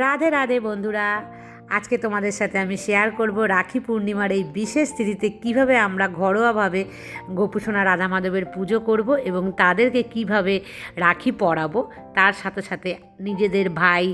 রাধে রাধে বন্ধুরা, আজকে তোমাদের সাথে আমি শেয়ার করব রাখি পূর্ণিমার এই বিশেষ তিথিতে কিভাবে আমরা ঘরোয়াভাবে গোপুসোনা রাধা মাধবের পুজো করব এবং তাদেরকে কিভাবে রাখি পরাবো। তার সাথে সাথে নিজেদের ভাই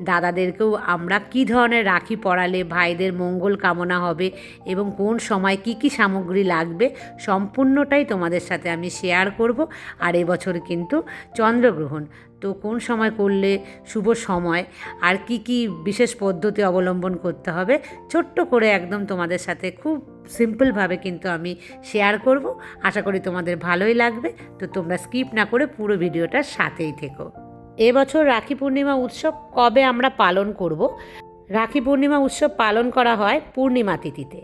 দাদাদেরকেও আমরা কী ধরনের রাখি পরালে ভাইদের মঙ্গল কামনা হবে এবং কোন সময় কি কি সামগ্রী লাগবে সম্পূর্ণটাই তোমাদের সাথে আমি শেয়ার করব। আর এবছর কিন্তু চন্দ্রগ্রহণ, তো কোন সময় করলে শুভ সময় আর কি কি বিশেষ পদ্ধতি অবলম্বন করতে হবে ছোট্ট করে একদম তোমাদের সাথে খুব সিম্পলভাবে কিন্তু আমি শেয়ার করব। আশা করি তোমাদের ভালোই লাগবে, তো তোমরা স্কিপ না করে পুরো ভিডিওটার সাথেই থেকো। এবছর রাখি পূর্ণিমা উৎসব কবে আমরা পালন করব? রাখি পূর্ণিমা উৎসব পালন করা হয় পূর্ণিমা তিথিতে।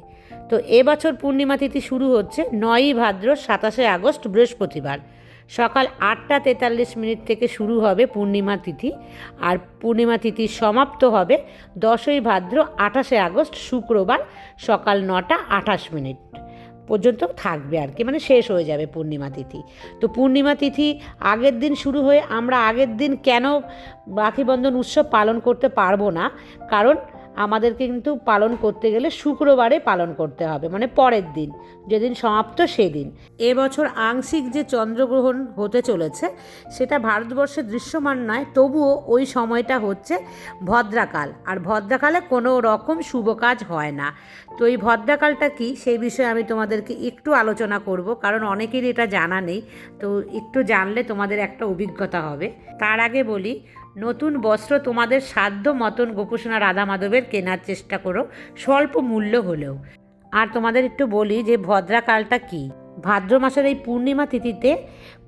তো এবছর পূর্ণিমা তিথি শুরু হচ্ছে 9ই ভাদ্র 27শে আগস্ট বৃহস্পতিবার সকাল 8টা 43 থেকে শুরু হবে পূর্ণিমা তিথি, আর পূর্ণিমা তিথি সমাপ্ত হবে 10ই ভাদ্র 28শে আগস্ট শুক্রবার সকাল 9টা 28 পর্যন্ত থাকবে আর কি, মানে শেষ হয়ে যাবে পূর্ণিমা তিথি। তো পূর্ণিমা তিথি আগের দিন শুরু হয়ে আমরা আগের দিন কেন রাখি বন্ধন উৎসব পালন করতে পারবো না, কারণ আমাদেরকে কিন্তু পালন করতে গেলে শুক্রবারে পালন করতে হবে, মানে পরের দিন যেদিন সমাপ্ত সেদিন। এবছর আংশিক যে চন্দ্রগ্রহণ হতে চলেছে সেটা ভারতবর্ষে দৃশ্যমান নয়, তবুও ওই সময়টা হচ্ছে ভদ্রাকাল, আর ভদ্রাকালে কোনো রকম শুভ কাজ হয় না। তো এই ভদ্রাকালটা কি সেই বিষয়ে আমি তোমাদেরকে একটু আলোচনা করব, কারণ অনেকেরই এটা জানা নেই, তো একটু জানলে তোমাদের একটা অভিজ্ঞতা হবে। তার আগে বলি, নতুন বস্ত্র তোমাদের সাধ্য মতন গোপুসোনা রাধা মাধবের কেনার চেষ্টা করো, স্বল্প মূল্য হলেও। আর তোমাদের একটু বলি যে ভদ্রাকালটা কী। ভাদ্র মাসের এই পূর্ণিমা তিথিতে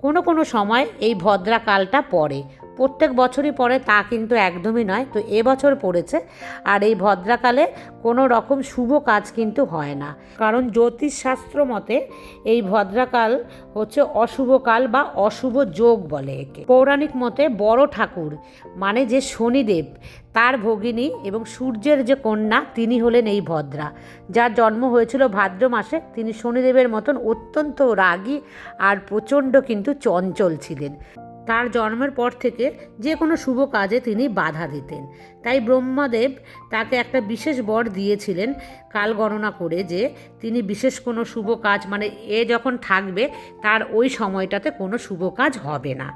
কোনো সময় এই ভদ্রাকালটা পড়ে, প্রত্যেক বছরই পড়ে তা কিন্তু একদমই নয়, তো এবছর পড়েছে। আর এই ভদ্রাকালে কোনো রকম শুভ কাজ কিন্তু হয় না, কারণ জ্যোতিষশাস্ত্র মতে এই ভদ্রাকাল হচ্ছে অশুভ কাল বা অশুভ যোগ বলে একে। পৌরাণিক মতে বড় ঠাকুর মানে যে শনিদেব, তার ভগিনী এবং সূর্যের যে কন্যা তিনি হলেন এই ভদ্রা, যার জন্ম হয়েছিল ভাদ্র মাসে। তিনি শনিদেবের মতন অত্যন্ত রাগী আর প্রচণ্ড কিন্তু চঞ্চল ছিলেন। তার জন্মের পর থেকে যে কোনো শুভ কাজে তিনি বাধা দিতেন, তাই ব্রহ্মদেব তাকে একটা বিশেষ বর দিয়েছিলেন কাল গণনা করে যে তিনি বিশেষ কোনো শুভ কাজ, মানে এ যখন থাকবে তার ওই সময়টাতে কোনো শুভ কাজ হবে না।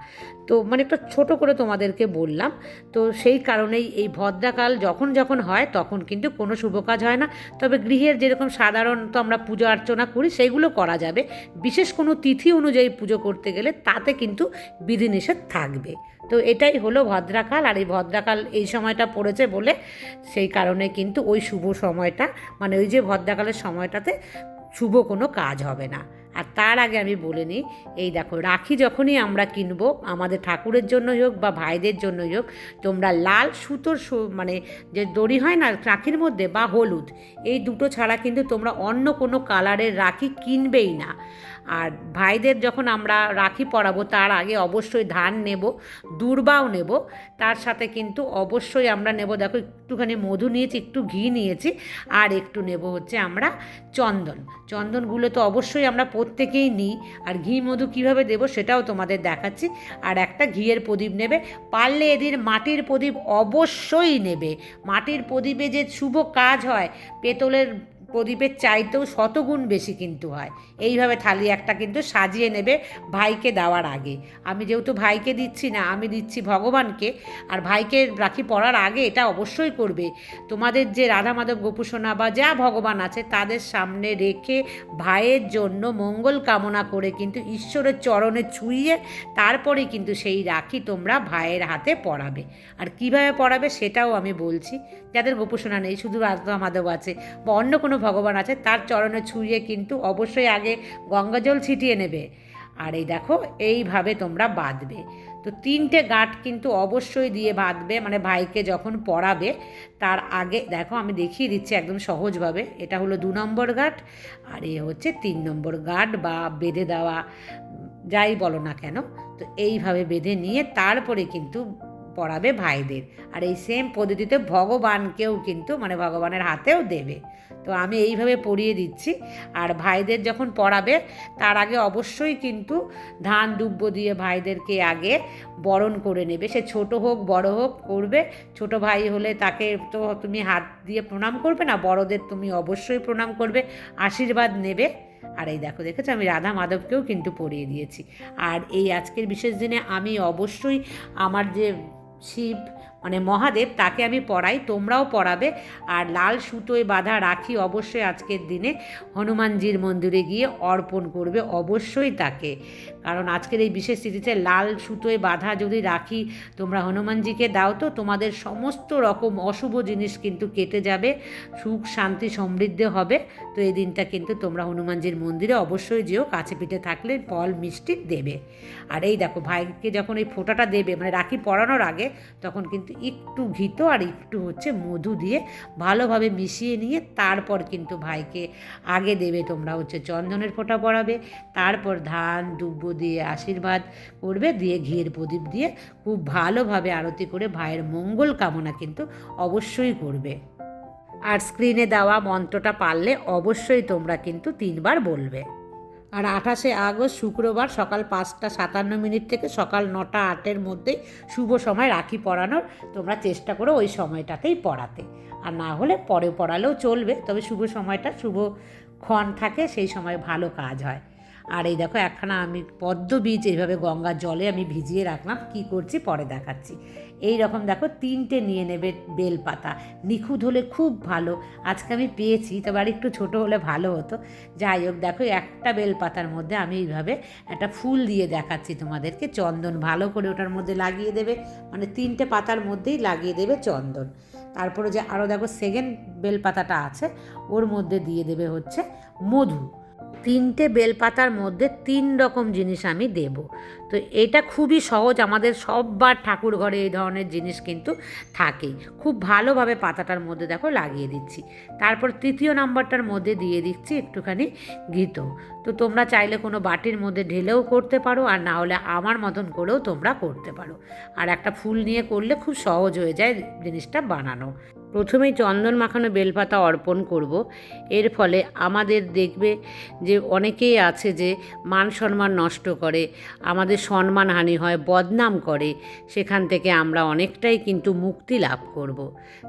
তো মানে একটা ছোট করে তোমাদেরকে বললাম। তো সেই কারণেই এই ভদ্রাকাল যখন হয় তখন কিন্তু কোনো শুভ কাজ হয় না, তবে গৃহের যেরকম সাধারণত আমরা পূজা অর্চনা করি সেইগুলো করা যাবে। বিশেষ কোনো তিথি অনুযায়ী পুজো করতে গেলে তাতে কিন্তু বিধিনিষেধ থাকবে। তো এটাই হলো ভদ্রাকাল, আর এই ভদ্রাকাল এই সময়টা পড়েছে বলে সেই কারণে কিন্তু ওই শুভ সময়টা, মানে ওই যে ভদ্রাকালের সময়টাতে শুভ কোনো কাজ হবে না। আর তার আগে আমি বলে নিই, এই দেখো রাখি যখনই আমরা কিনবো আমাদের ঠাকুরের জন্যই হোক বা ভাইদের জন্যই হোক, তোমরা লাল সুতোর মানে যে দড়ি হয় না রাখির মধ্যে, বা হলুদ, এই দুটো ছাড়া কিন্তু তোমরা অন্য কোনো কালারের রাখি কিনবেই না। আর ভাইদের যখন আমরা রাখি পরাবো তার আগে অবশ্যই ধান নেব, দূর্বাও নেব, তার সাথে কিন্তু অবশ্যই আমরা নেব, দেখো একটুখানি মধু নিয়েছি, একটু ঘি নিয়েছি, আর একটু নেব হচ্ছে আমরা চন্দনগুলো তো অবশ্যই আমরা প্রত্যেকেই নিই। আর ঘি মধু কীভাবে দেবো সেটাও তোমাদের দেখাচ্ছি। আর একটা ঘিয়ের প্রদীপ নেবে, পারলে এদিন মাটির প্রদীপ অবশ্যই নেবে। মাটির প্রদীপে যে শুভ কাজ হয় পেতলের প্রদীপের চাইতেও শতগুণ বেশি কিন্তু হয়। এইভাবে থালি একটা কিন্তু সাজিয়ে নেবে ভাইকে দেওয়ার আগে। আমি যেহেতু ভাইকে দিচ্ছি না, আমি দিচ্ছি ভগবানকে, আর ভাইকে রাখি পরার আগে এটা অবশ্যই করবে। তোমাদের যে রাধা মাধব গোপুসোনা বা যা ভগবান আছে তাদের সামনে রেখে ভাইয়ের জন্য মঙ্গল কামনা করে কিন্তু ঈশ্বরের চরণে ছুঁয়ে তারপরে কিন্তু সেই রাখি তোমরা ভাইয়ের হাতে পরাবে। আর কিভাবে পরাবে সেটাও আমি বলছি। যাদের গোপুসোনা নেই, শুধু রাধা মাধব আছে বা অন্য কোনো ভগবান আছে, তার চরণে ছুঁয়ে কিন্তু অবশ্যই আগে গঙ্গাজল ছিটিয়ে নেবে। আর এই দেখো এইভাবে তোমরা বাঁধবে। তো 3টে গাঁট কিন্তু অবশ্যই দিয়ে বাঁধবে, মানে ভাইকে যখন পরাবে তার আগে। দেখো আমি দেখিয়ে দিচ্ছি একদম সহজভাবে। এটা হলো 2 নম্বর গাঁট, আর এ হচ্ছে 3 নম্বর গাঁট বা বেঁধে দেওয়া, যাই বলো না কেন। তো এইভাবে বেঁধে নিয়ে তারপরে কিন্তু পরাবে ভাইদের। আর এই সেম পদ্ধতিতে ভগবানকেও কিন্তু মানে ভগবানের হাতেও দেবে। তো আমি এইভাবে পরিয়ে দিচ্ছি। আর ভাইদের যখন পরাবে তার আগে অবশ্যই কিন্তু ধান দুব্য দিয়ে ভাইদেরকে আগে বরণ করে নেবে। সে ছোট হোক বড় হোক করবে। ছোট ভাই হলে তাকে তো তুমি হাত দিয়ে প্রণাম করবে না, বড়দের তুমি অবশ্যই প্রণাম করবে, আশীর্বাদ নেবে। আর এই দেখো, দেখেছো আমি রাধা মাধবকেও কিন্তু পরিয়ে দিয়েছি। আর এই আজকের বিশেষ দিনে আমি অবশ্যই আমার যে শিব মানে মহাদেব তাকে আমি পরাই, তোমরাও পরাবে। আর লাল সুতোয় বাঁধা রাখি অবশ্যই আজকের দিনে হনুমানজির মন্দিরে গিয়ে অর্পণ করবে অবশ্যই তাকে। কারণ আজকের এই বিশেষ তিথিতে লাল সুতোয় বাঁধা যদি রাখি তোমরা হনুমানজিকে দাও তো তোমাদের সমস্ত রকম অশুভ জিনিস কিন্তু কেটে যাবে, সুখ শান্তি সমৃদ্ধি হবে। তো এই দিনটা কিন্তু তোমরা হনুমানজির মন্দিরে অবশ্যই যেও, কাছে পিঠে থাকলে ফল মিষ্টি দেবে। আর এই দেখো ভাইকে যখন এই ফোঁটাটা দেবে মানে রাখি পরানোর আগে, তখন কিন্তু একটু ঘিতো আর একটু হচ্ছে মধু দিয়ে ভালোভাবে মিশিয়ে নিয়ে তারপর কিন্তু ভাইকে আগে দেবে তোমরা হচ্ছে চন্দনের ফোঁটা পরাবে, তারপর ধান দুব্য দিয়ে আশীর্বাদ করবে, দিয়ে ঘিয়ের প্রদীপ দিয়ে খুব ভালোভাবে আরতি করে ভাইয়ের মঙ্গল কামনা কিন্তু অবশ্যই করবে। আর স্ক্রিনে দেওয়া মন্ত্রটা পারলে অবশ্যই তোমরা কিন্তু 3 বার বলবে। আর 28শে আগস্ট শুক্রবার সকাল 5:57 থেকে সকাল 9:08 মধ্যেই শুভ সময় রাখি পরানোর তোমরা চেষ্টা করো ওই সময়টাতেই পরাতে। আর না হলে পরে পরালেও চলবে, তবে শুভ সময়টা শুভক্ষণ থাকে, সেই সময় ভালো কাজ হয়। আর এই দেখো একখানা আমি পদ্ম বীজ এইভাবে গঙ্গার জলে আমি ভিজিয়ে রাখলাম, কি করছি পরে দেখাচ্ছি। এই রকম দেখো 3টে নিয়ে নেবে বেলপাতা, নিখুঁত হলে খুব ভালো। আজকে আমি পেয়েছি, তবে আর একটু ছোটো হলে ভালো হতো। যাই হোক দেখো একটা বেলপাতার মধ্যে আমি এইভাবে একটা ফুল দিয়ে দেখাচ্ছি তোমাদেরকে, চন্দন ভালো করে ওটার মধ্যে লাগিয়ে দেবে, মানে 3টে পাতার মধ্যেই লাগিয়ে দেবে চন্দন। তারপরে যে আরও দেখো সেকেন্ড বেলপাতাটা আছে ওর মধ্যে দিয়ে দেবে হচ্ছে মধু। 3টে বেলপাতার মধ্যে 3 রকম জিনিস আমি দেব। তো এটা খুবই সহজ, আমাদের সববার ঠাকুর ঘরে এই ধরনের জিনিস কিন্তু থাকেই। খুব ভালোভাবে পাতাটার মধ্যে দেখো লাগিয়ে দিচ্ছি। তারপর 3য় নাম্বারটার মধ্যে দিয়ে দিচ্ছি একটুখানি ঘিতো। তো তোমরা চাইলে কোনো বাটির মধ্যে ঢেলেও করতে পারো, আর না হলে আমার মতন করেও তোমরা করতে পারো। আর একটা ফুল নিয়ে করলে খুব সহজ হয়ে যায় জিনিসটা বানানো। প্রথমেই চন্দন মাখানো বেলপাতা অর্পণ করব। এর ফলে আমাদের দেখবে যে অনেকেই আছে যে মান সম্মান নষ্ট করে, আমাদের সম্মানহানি হয়, বদনাম করে, সেখান থেকে আমরা অনেকটাই কিন্তু মুক্তি লাভ করব।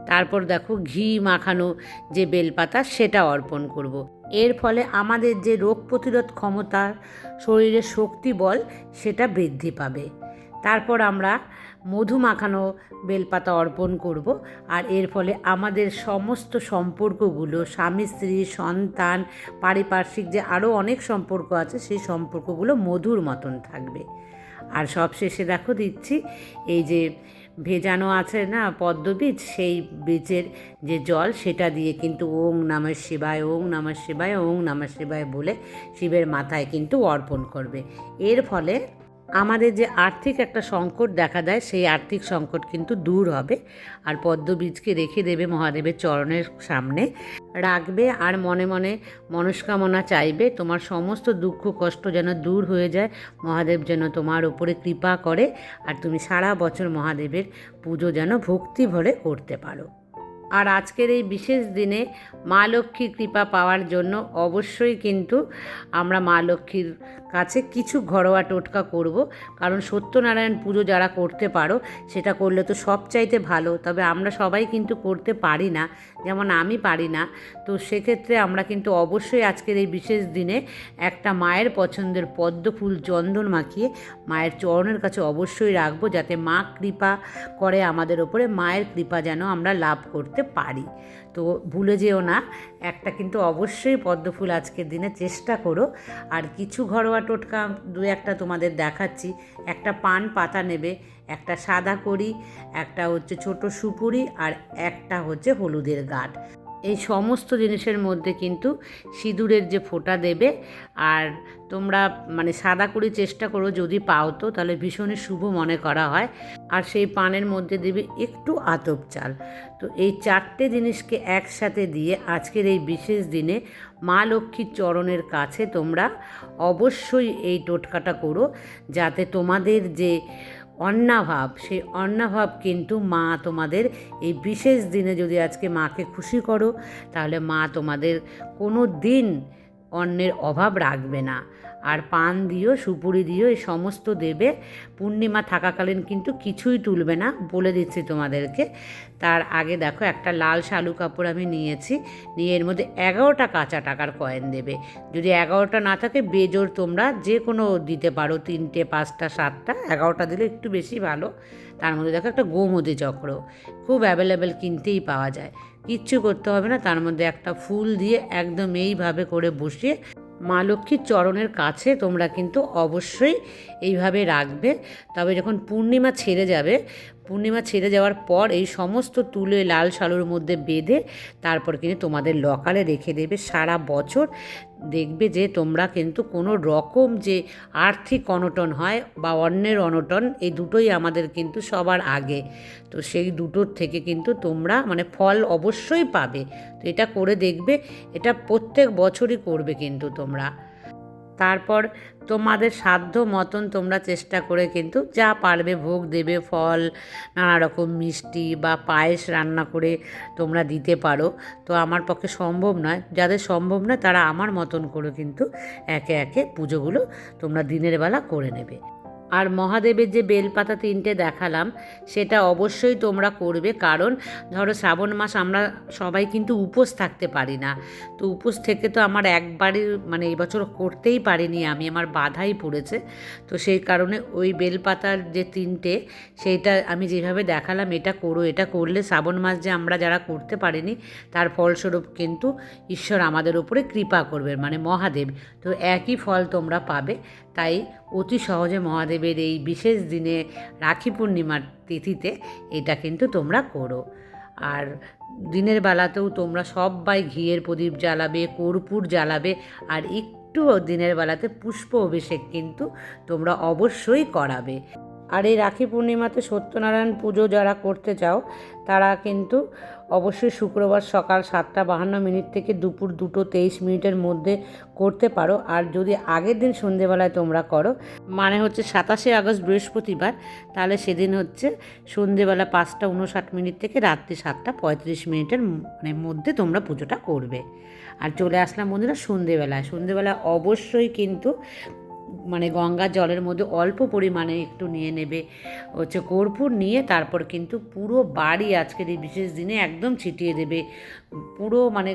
তারপর দেখো ঘি মাখানো যে বেলপাতা সেটা অর্পণ করব। এর ফলে আমাদের যে রোগ প্রতিরোধ ক্ষমতা, শরীরের শক্তি বল সেটা বৃদ্ধি পাবে। তারপর আমরা মধু মাখানো বেলপাতা অর্পণ করব। আর এর ফলে আমাদের সমস্ত সম্পর্কগুলো, স্বামী স্ত্রী সন্তান পারিপার্শ্বিক যে আরও অনেক সম্পর্ক আছে সেই সম্পর্কগুলো মধুর মতন থাকবে। আর সবশেষে দেখো দিচ্ছি এই যে ভেজানো আছে না পদ্মবীজ, সেই বীজের যে জল সেটা দিয়ে কিন্তু ওং নমঃ শিবায়, ওং নমঃ শিবায়, ওং নমঃ শিবায় বলে শিবের মাথায় কিন্তু অর্পণ করবে। এর ফলে আমাদের যে আর্থিক একটা সংকট দেখা দেয় সেই আর্থিক সংকট কিন্তু দূর হবে। আর পদ্মবীজকে রেখে দেবে মহাদেবের চরণের সামনে রাখবে, আর মনে মনে মনস্কামনা চাইবে তোমার সমস্ত দুঃখ কষ্ট যেন দূর হয়ে যায়, মহাদেব যেন তোমার উপরে কৃপা করে, আর তুমি সারা বছর মহাদেবের পুজো যেন ভক্তি ভরে করতে পারো। আর আজকের এই বিশেষ দিনে মা লক্ষ্মীর কৃপা পাওয়ার জন্য অবশ্যই কিন্তু আমরা মা লক্ষ্মীর কাছে কিছু ঘরোয়া টোটকা করব। কারণ সত্যনারায়ণ পুজো যারা করতে পারো সেটা করলে তো সবচাইতে ভালো, তবে আমরা সবাই কিন্তু করতে পারি না, যেমন আমি পারি না। তো সেক্ষেত্রে আমরা কিন্তু অবশ্যই আজকের এই বিশেষ দিনে একটা মায়ের পছন্দের পদ্ম ফুল চন্দন মাখিয়ে মায়ের চরণের কাছে অবশ্যই রাখবো, যাতে মা কৃপা করে আমাদের ওপরে, মায়ের কৃপা যেন আমরা লাভ করতে পারি। তো ভুলে যেও না, একটা কিন্তু অবশ্যই পদ্ম ফুল আজকের দিনে চেষ্টা করো। আর কিছু ঘরোয়া টোটকা 2-1টা তোমাদের দেখাচ্ছি। একটা পান পাতা নেবে, একটা সাদা কড়ি, একটা হচ্ছে ছোট সুপুরি, আর একটা হচ্ছে হলুদের গাঁট। এই সমস্ত জিনিসের মধ্যে কিন্তু সিঁদুরের যে ফোঁটা দেবে। আর তোমরা মানে সাদা করে চেষ্টা করো, যদি পাও তো তাহলে ভীষণই শুভ মনে করা হয়। আর সেই পানের মধ্যে দেবে একটু আতপ চাল। তো এই 4টে জিনিসকে একসাথে দিয়ে আজকের এই বিশেষ দিনে মা লক্ষ্মীর চরণের কাছে তোমরা অবশ্যই এই টোটকাটা করো, যাতে তোমাদের যে অন্নাভাব, সেই অন্নাভাব কিন্তু মা তোমাদের এই বিশেষ দিনে যদি আজকে মাকে খুশি করো, তাহলে মা তোমাদের কোনো দিন অন্নের অভাব রাখবে না। আর পান দিও, সুপুরি দিও, এই সমস্ত দেবে। পূর্ণিমা থাকাকালীন কিন্তু কিছুই তুলবে না, বলে দিচ্ছি তোমাদেরকে। তার আগে দেখো একটা লাল শালু কাপড় আমি নিয়েছি, নিয়ে এর মধ্যে 11টা কাঁচা টাকার কয়েন দেবে। যদি 11টা না থাকে বেজোড় তোমরা যে কোনো দিতে পারো, 3টে 5টা 7টা, 11টা দিলে একটু বেশি ভালো। তার মধ্যে দেখো একটা গোমতী চক্র, খুব অ্যাভেলেবেল, কিনতেই পাওয়া যায়, কিচ্ছু করতে হবে না। তার মধ্যে একটা ফুল দিয়ে একদম এইভাবে করে বসিয়ে মা লক্ষ্মীর চরণের কাছে তোমরা কিন্তু অবশ্যই এইভাবে রাখবে। তবে যখন পূর্ণিমা ছেড়ে যাবে, পূর্ণিমা ছেড়ে যাওয়ার পর এই সমস্ত তুলে লাল শালুর মধ্যে বেঁধে তারপর কিন্তু তোমাদের লকারে রেখে দেবে সারা বছর। দেখবে যে তোমরা কিন্তু কোনো রকম যে আর্থিক অনটন হয় বা অন্যের অনটন, এই দুটোই আমাদের কিন্তু সবার আগে। তো সেই দুটোর থেকে কিন্তু তোমরা মানে ফল অবশ্যই পাবে। তো এটা করে দেখবে, এটা প্রত্যেক বছরই করবে কিন্তু তোমরা। তারপর তোমাদের সাধ্য মতন তোমরা চেষ্টা করে কিন্তু যা পারবে ভোগ দেবে, ফল, নানা রকম মিষ্টি বা পায়েস রান্না করে তোমরা দিতে পারো। তো আমার পক্ষে সম্ভব নয়, যাদের সম্ভব নয় তারা আমার মতন করে কিন্তু একে একে পুজোগুলো তোমরা দিনের বেলা করে নেবে। আর মহাদেবের যে বেলপাতা 3টে দেখালাম, সেটা অবশ্যই তোমরা করবে। কারণ ধরো শ্রাবণ মাস আমরা সবাই কিন্তু উপোস থাকতে পারি না। তো উপোস থেকে তো আমার একবারই মানে এই বছর করতেই পারিনি আমি, আমার বাধাই পড়েছে। তো সেই কারণে ওই বেলপাতার যে 3টে, সেইটা আমি যেভাবে দেখালাম এটা করো। এটা করলে শ্রাবণ মাস যে আমরা যারা করতে পারিনি, তার ফলস্বরূপ কিন্তু ঈশ্বর আমাদের উপরে কৃপা করবেন, মানে মহাদেব। তো একই ফল তোমরা পাবে। তাই অতি সহজে মহাদেবের এই বিশেষ দিনে রাখি পূর্ণিমার তিথিতে এটা কিন্তু তোমরা করো। আর দিনের বেলাতেও তোমরা সবাই ঘিয়ের প্রদীপ জ্বালাবে, কর্পূর জ্বালাবে, আর একটু দিনের বেলাতে পুষ্প অভিষেক কিন্তু তোমরা অবশ্যই করাবে। আর এই রাখি পূর্ণিমাতে সত্যনারায়ণ পুজো যারা করতে চাও তারা কিন্তু অবশ্যই শুক্রবার সকাল 7:52 থেকে দুপুর 2:23 মধ্যে করতে পারো। আর যদি আগের দিন সন্ধেবেলায় তোমরা করো, মানে হচ্ছে 27শে আগস্ট বৃহস্পতিবার, তাহলে সেদিন হচ্ছে সন্ধেবেলা 5:59 থেকে রাত্রি 7:35 মানে মধ্যে তোমরা পুজোটা করবে। আর চলে আসলাম বন্ধুরা সন্ধেবেলায় অবশ্যই কিন্তু মানে গঙ্গার জলের মধ্যে অল্প পরিমাণে একটু নিয়ে নেবে হচ্ছে কর্পূর, নিয়ে তারপর কিন্তু পুরো বাড়ি আজকের এই বিশেষ দিনে একদম ছিটিয়ে দেবে। পুরো মানে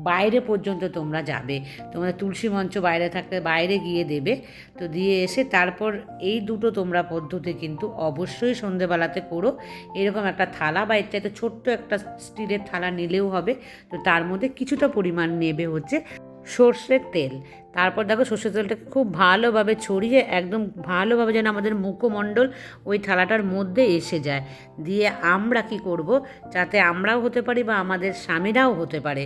বাইরে পর্যন্ত তোমরা যাবে, তোমাদের তুলসী মঞ্চ বাইরে থাকতে বাইরে গিয়ে দেবে। তো দিয়ে এসে তারপর এই দুটো তোমরা পদ্ধতি কিন্তু অবশ্যই সন্ধেবেলাতে করো। এরকম একটা থালা বা এর চাইতে ছোট্ট একটা স্টিলের থালা নিলেও হবে। তো তার মধ্যে কিছুটা পরিমাণ নেবে হচ্ছে সর্ষের তেল। তারপর দেখো সর্ষের তেলটাকে খুব ভালোভাবে ছড়িয়ে একদম ভালোভাবে যেন আমাদের মুখমণ্ডল ওই থালাটার মধ্যে এসে যায়। দিয়ে আমরা কি করব, যাতে আমরাও হতে পারি বা আমাদের স্বামীরাও হতে পারে,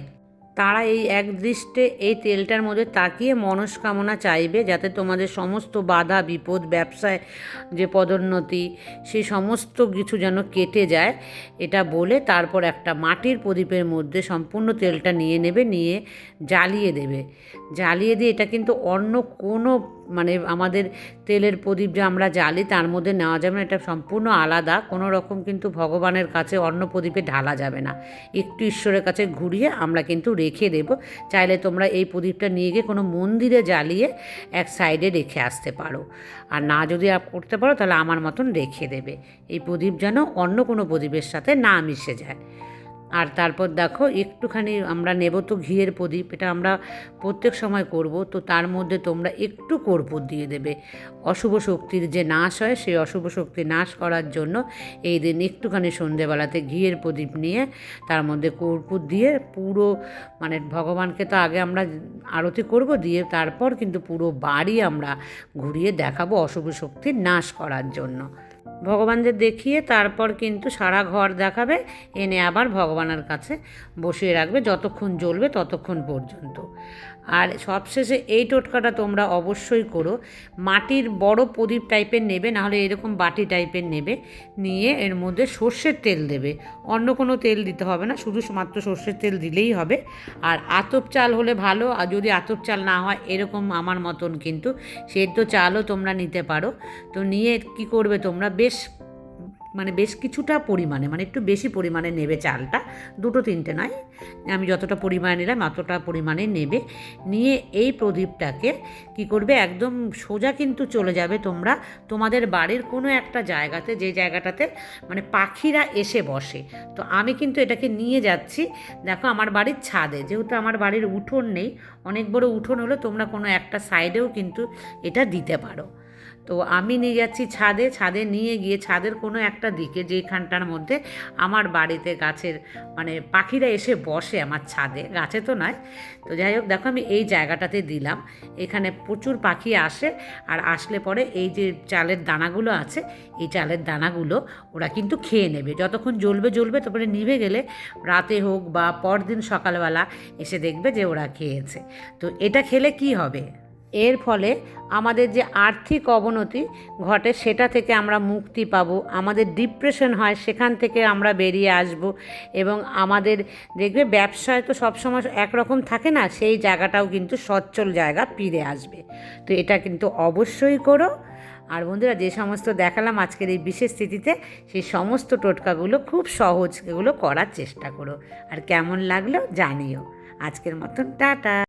তারা এই একদৃষ্টে এই তেলটার মধ্যে তাকিয়ে মনস্কামনা চাইবে, যাতে তোমাদের সমস্ত বাধা বিপদ, ব্যবসায় যে পদোন্নতি, সেই সমস্ত কিছু যেন কেটে যায়, এটা বলে তারপর একটা মাটির প্রদীপের মধ্যে সম্পূর্ণ তেলটা নিয়ে নেবে, নিয়ে জ্বালিয়ে দেবে। জ্বালিয়ে দিয়ে এটা কিন্তু অন্য কোনো মানে আমাদের তেলের প্রদীপ যে আমরা জ্বালি তার মধ্যে নেওয়া যাবে না, এটা সম্পূর্ণ আলাদা। কোনো রকম কিন্তু ভগবানের কাছে অন্য প্রদীপে ঢালা যাবে না। একটু ঈশ্বরের কাছে ঘুরিয়ে আমরা কিন্তু রেখে দেব। চাইলে তোমরা এই প্রদীপটা নিয়ে গিয়ে কোনো মন্দিরে জ্বালিয়ে এক সাইডে রেখে আসতে পারো। আর না যদি করতে পারো তাহলে আমার মতন রেখে দেবে। এই প্রদীপ যেন অন্য কোনো প্রদীপের সাথে না মিশে যায়। আর তারপর দেখো একটুখানি আমরা নেব তো ঘিয়ের প্রদীপ, এটা আমরা প্রত্যেক সময় করব। তো তার মধ্যে তোমরা একটু কর্পূর দিয়ে দেবে। অশুভ শক্তির যে নাশ হয়, সেই অশুভ শক্তি নাশ করার জন্য এই দিন একটুখানি সন্ধেবেলাতে ঘিয়ের প্রদীপ নিয়ে তার মধ্যে কর্পূর দিয়ে পুরো মানে ভগবানকে তো আগে আমরা আরতি করব, দিয়ে তারপর কিন্তু পুরো বাড়ি আমরা ঘুরিয়ে দেখাবো অশুভ শক্তির নাশ করার জন্য। ভগবানদের দেখিয়ে তারপর কিন্তু সারা ঘর দেখাবে, এনে আবার ভগবানের কাছে বসিয়ে রাখবে যতক্ষণ জ্বলবে ততক্ষণ পর্যন্ত। আর সবশেষে এই টোটকাটা তোমরা অবশ্যই করো, মাটির বড় প্রদীপ টাইপের নেবে, নাহলে এরকম বাটি টাইপের নেবে, নিয়ে এর মধ্যে সর্ষের তেল দেবে, অন্য কোনো তেল দিতে হবে না, শুধু মাত্র সর্ষের তেল দিলেই হবে। আর আতপ চাল হলে ভালো, আর যদি আতপ চাল না হয় এরকম আমার মতন কিন্তু সেদ্ধ চালও তোমরা নিতে পারো। তো নিয়ে কি করবে তোমরা, বেশ কিছুটা পরিমাণে, একটু বেশি পরিমাণে নেবে চালটা, 2-3টে নয়, আমি যতটা পরিমাণে নিলাম অতটা পরিমাণে নেবে। নিয়ে এই প্রদীপটাকে কি করবে, একদম সোজা কিন্তু চলে যাবে তোমরা তোমাদের বাড়ির কোনো একটা জায়গাতে, যে জায়গাটাতে পাখিরা এসে বসে। তো আমি কিন্তু এটাকে নিয়ে যাচ্ছি, দেখো আমার বাড়ির ছাদে, যেহেতু আমার বাড়ির উঠোন নেই, অনেক বড় উঠোন হলে তোমরা কোনো একটা সাইডেও কিন্তু এটা দিতে পারো। তো আমি নিয়ে যাচ্ছি ছাদে নিয়ে গিয়ে ছাদের কোনো একটা দিকে, যেখানটার মধ্যে আমার বাড়িতে গাছের পাখিরা এসে বসে আমার ছাদে, গাছে তো নয়। তো যাই হোক, দেখো আমি এই জায়গাটাতে দিলাম, এখানে প্রচুর পাখি আসে, আর আসলে পরে এই যে চালের দানাগুলো আছে, এই চালের দানাগুলো ওরা কিন্তু খেয়ে নেবে, যতক্ষণ জ্বলবে, তারপরে নিভে গেলে রাতে হোক বা পরদিন সকালবেলা এসে দেখবে যে ওরা খেয়েছে। তো এটা খেলে কি হবে, এর ফলে আমাদের যে আর্থিক অবনতি ঘটে সেটা থেকে আমরা মুক্তি পাবো, আমাদের ডিপ্রেশন হয় সেখান থেকে আমরা বেরিয়ে আসব, এবং আমাদের দেখবে ব্যবসায় তো সবসময় একরকম থাকে না, সেই জায়গাটাও কিন্তু সচ্ছল জায়গা ফিরে আসবে। তো এটা কিন্তু অবশ্যই করো। আর বন্ধুরা, যে সমস্ত দেখালাম আজকের এই বিশেষ তিথিতে, সেই সমস্ত টোটকাগুলো খুব সহজ, এগুলো করার চেষ্টা করো, আর কেমন লাগলো জানিও। আজকের মতন টাটা।